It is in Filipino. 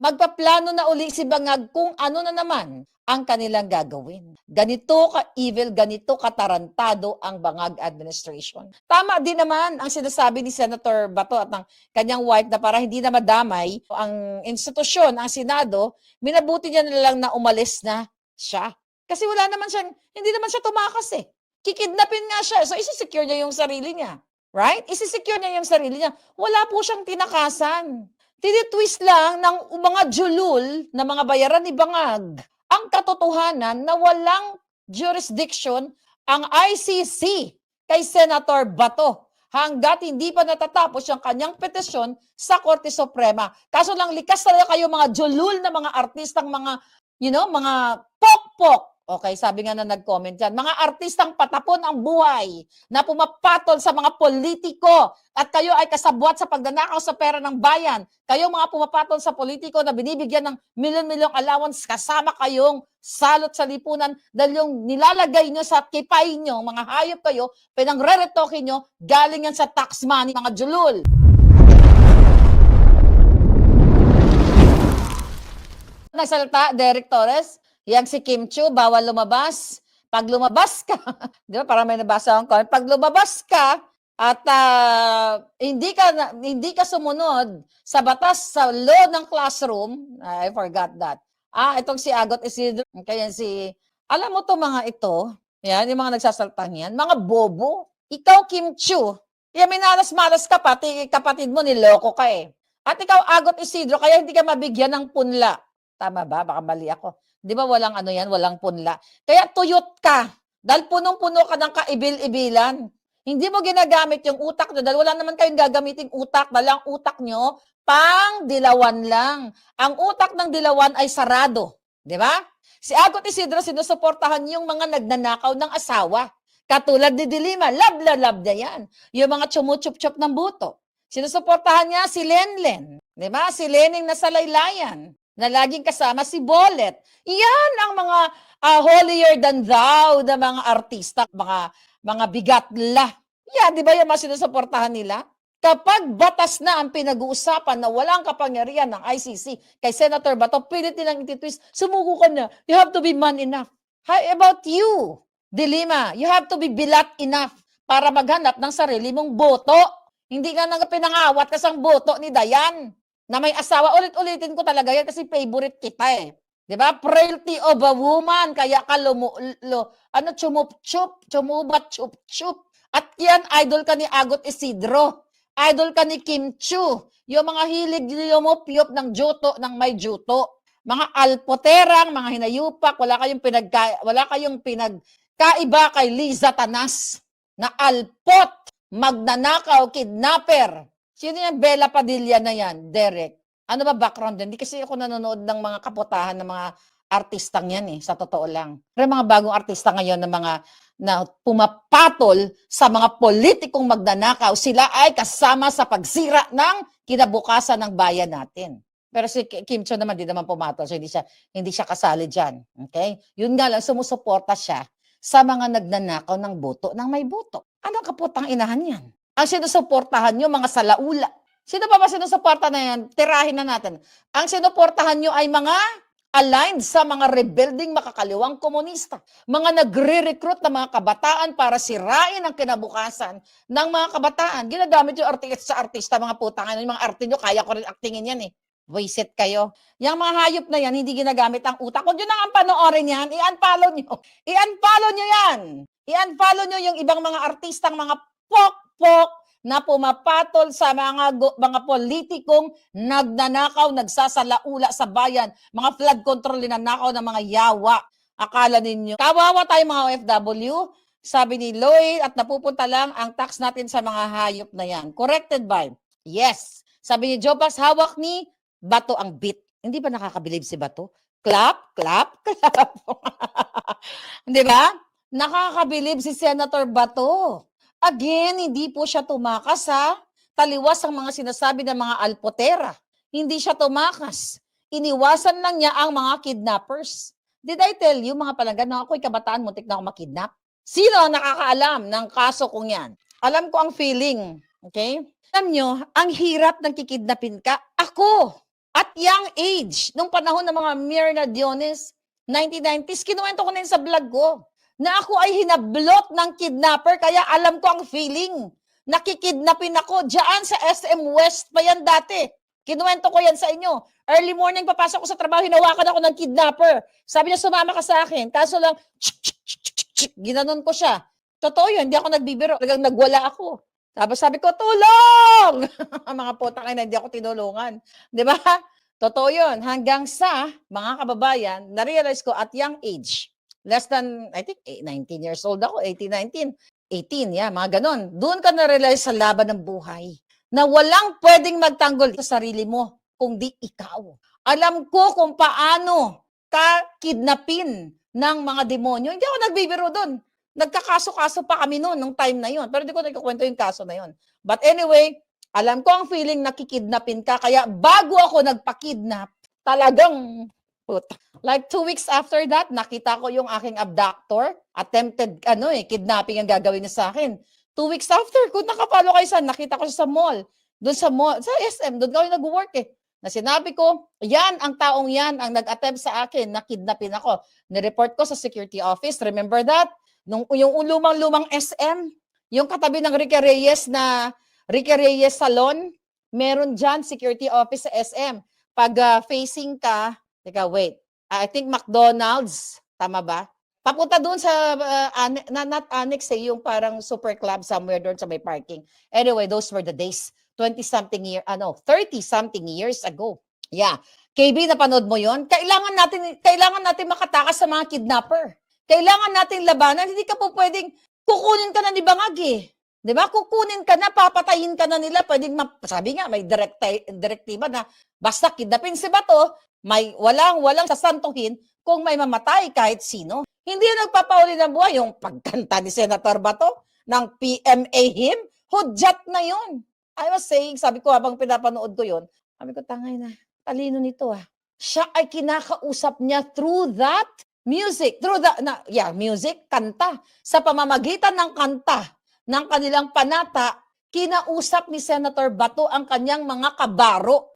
magpaplano na uli si Bangag kung ano na naman ang kanilang gagawin. Ganito ka-evil, ganito katarantado ang Bangag administration. Tama din naman ang sinasabi ni Senator Bato at ng kanyang wife na para hindi na madamay ang institusyon, ang Senado, minabuti niya na lang na umalis na siya. Kasi wala naman siya, hindi naman siya tumakas eh. Kikidnapin nga siya. So isi-secure niya yung sarili niya. Right? Isi-secure niya yung sarili niya. Wala po siyang tinakasan. Tinitwist lang ng mga julul na mga bayaran ni Bangag ang katotohanan na walang jurisdiction ang ICC kay Senator Bato hanggat hindi pa natatapos yung kanyang petisyon sa Korte Suprema. Kaso lang likas talaga kayo mga julul na mga artistang mga, mga pokpok. Okay, sabi nga na nag-comment dyan, mga artistang patapon ang buhay na pumapatol sa mga politiko at kayo ay kasabwat sa pagdanakaw sa pera ng bayan. Kayo mga pumapatol sa politiko na binibigyan ng milyon-milyong allowance kasama kayong salot sa lipunan dahil yung nilalagay nyo sa kipay nyo, mga hayop kayo, pinangre-retoke nyo, galing yan sa tax money, mga julul. Nagsalita, Derek Torres, yang si Kim Chiu, bawal lumabas. Pag lumabas ka, di ba, parang may nabasa akong comment, pag lumabas ka at hindi ka sumunod sa batas, sa law ng classroom, I forgot that. Itong si Agot Isidro, kaya alam mo to mga ito, yan, yung mga nagsasaltang yan, mga bobo. Ikaw, Kim Chiu, kaya minalas-malas ka, pati kapatid mo, niloko ka eh. At ikaw, Agot Isidro, kaya hindi ka mabigyan ng punla. Tama ba? Baka mali ako. Di ba walang walang punla. Kaya tuyot ka. Dahil punong-puno ka ng kaibil-ibilan. Hindi mo ginagamit yung utak nyo dahil wala naman kayong gagamiting utak. Dahil ang utak nyo, pang dilawan lang. Ang utak ng dilawan ay sarado. Di ba? Si Agot Isidro, sinusuportahan yung mga nagnanakaw ng asawa. Katulad ni Dilima, love na yan. Yung mga chumuchup-chup ng buto. Sinusuportahan niya si Lenlen. Di ba? Si Lening na salaylayan na laging kasama si Bolet. Iyan ang mga holier than thou na mga artista, mga bigatla. Yan, di ba yung mga sinusuportahan nila? Kapag batas na ang pinag-uusapan na walang kapangyarihan ng ICC kay Senator Bato, pwede nilang ititwist, sumuko ka na. You have to be man enough. How about you, Dilima? You have to be bilat enough para maghanap ng sarili mong boto. Hindi ka nang pinangawat kasang boto ni Dayan na may asawa. Ulit-ulitin ko talaga yan kasi favorite kita eh. Di ba? Frailty of a woman. Kaya ka chumubat, chup-chup. At yan, idol ka ni Agot Isidro. Idol ka ni Kim Chiu. Yung mga hilig lumupyop ng juto, ng may juto. Mga alpoterang, mga hinayupak, wala kayong pinagkaiba kay Liza Tanas na alpot, magnanakaw, kidnapper. Sino yan? Bella Padilla na yan, Derek. Ano ba background din? Hindi kasi ako nanonood ng mga kaputahan ng mga artistang yan eh, sa totoo lang. Pero mga bagong artista ngayon na pumapatol sa mga politikong magnanakaw, sila ay kasama sa pagsira ng kinabukasan ng bayan natin. Pero si Kim Chiu naman, di naman pumatol. So hindi siya kasali dyan. Okay? Yun nga lang, sumusuporta siya sa mga nagnanakaw ng boto, ng may boto. Anong kaputang inahan yan? Ang sinusuportahan nyo, mga salaula. Sino pa ba sinusuporta na yan? Tirahin na natin. Ang sinuportahan nyo ay mga aligned sa mga rebuilding makakaliwang komunista. Mga nagre-recruit ng mga kabataan para sirain ang kinabukasan ng mga kabataan. Ginagamit yung artista, mga putang, yung mga arte nyo, kaya ko rin actingin yan eh. Visit kayo. Yung mga hayop na yan, hindi ginagamit ang utak. Kung yun ang panoorin yan, i-unfollow nyo. I-unfollow nyo yan. I-unfollow nyo yung ibang mga artistang mga pok-pok na pumapatol sa mga politikong nagnanakaw, nagsasalaula sa bayan, mga flood control ninanakaw ng mga yawa. Akala ninyo, kawawa tayo mga OFW, sabi ni Lloyd, at napupunta lang ang tax natin sa mga hayop na yan. Corrected by, yes. Sabi ni Jobax, hawak ni Bato ang beat. Hindi ba nakakabilib si Bato? Clap, clap, clap. Di ba? Nakakabilib si Senator Bato. Again, hindi po siya tumakas ha. Taliwas ang mga sinasabi ng mga alpotera. Hindi siya tumakas. Iniwasan lang niya ang mga kidnappers. Did I tell you, mga palanggan, na ako'y kabataan, muntik na ako makidnap? Sino ang nakakaalam ng kaso kong yan? Alam ko ang feeling. Okay? Alam nyo, ang hirap ng kikidnapin ka, ako. At young age, nung panahon ng mga Mirna Diones, 1990s, kinuwento ko na yun sa vlog ko, na ako ay hinablot ng kidnapper, kaya alam ko ang feeling. Nakikidnapin ako, dyan sa SM West pa yan dati. Kinuwento ko yan sa inyo. Early morning, papasok ko sa trabaho, hinawakan ako ng kidnapper. Sabi niya, sumama ka sa akin. Kaso lang, ginanon ko siya. Totoo yun, hindi ako nagbibiro. Talagang nagwala ako. Tapos sabi ko, tulong! Mga putang ina, hindi ako tinulungan. Di ba? Totoo yun. Hanggang sa, mga kababayan, na-realize ko at young age, less than, I think, 19 years old ako, 18, 19, 18, yeah, mga ganon. Doon ka na-realize sa laban ng buhay na walang pwedeng magtanggol sa sarili mo kung di ikaw. Alam ko kung paano ka kidnapin ng mga demonyo. Hindi ako nagbibiro doon. Nagkakaso-kaso pa kami noon, nung time na yon. Pero hindi ko nagkukwento yung kaso na yon. But anyway, alam ko ang feeling na kikidnapin ka. Kaya bago ako nagpa-kidnap, talagang, like 2 weeks after that, nakita ko yung aking abductor. Attempted, kidnapping ang gagawin niya sa akin. 2 weeks after, kung nakapalo kayo saan, nakita ko siya sa mall. Doon sa mall, sa SM, doon kami nag-work eh. Na sinabi ko, yan, ang taong yan, ang nag-attempt sa akin na kidnapin ako. Nireport ko sa security office. Remember that? Yung lumang-lumang SM, yung katabi ng Ricky Reyes Salon, meron dyan security office sa SM. Pag facing ka, wait, I think McDonald's, tama ba? Papunta doon sa, not annex yung parang super club somewhere doon sa may parking. Anyway, those were the days. 30-something years ago. Yeah. KB, napanood mo yon? Kailangan natin makatakas sa mga kidnapper. Kailangan natin labanan. Hindi ka po pwedeng kukunin ka na ni Bangag eh. Di ba? Kukunin ka na, papatayin ka na nila. Pwedeng, sabi nga, may direktiba na basta kidnapin si Bato, may walang sasantuhin kung may mamatay kahit sino. Hindi yung nagpapauli ng buhay. Yung pagkanta ni Senator Bato ng PMA hymn, hudyat na yun. I was saying, sabi ko habang pinapanood ko yun, sabi ko, tangay na, talino nito ah. Siya ay kinakausap niya through that music, music, kanta. Sa pamamagitan ng kanta, ng kanilang panata, kinausap ni Senator Bato ang kanyang mga kabaro.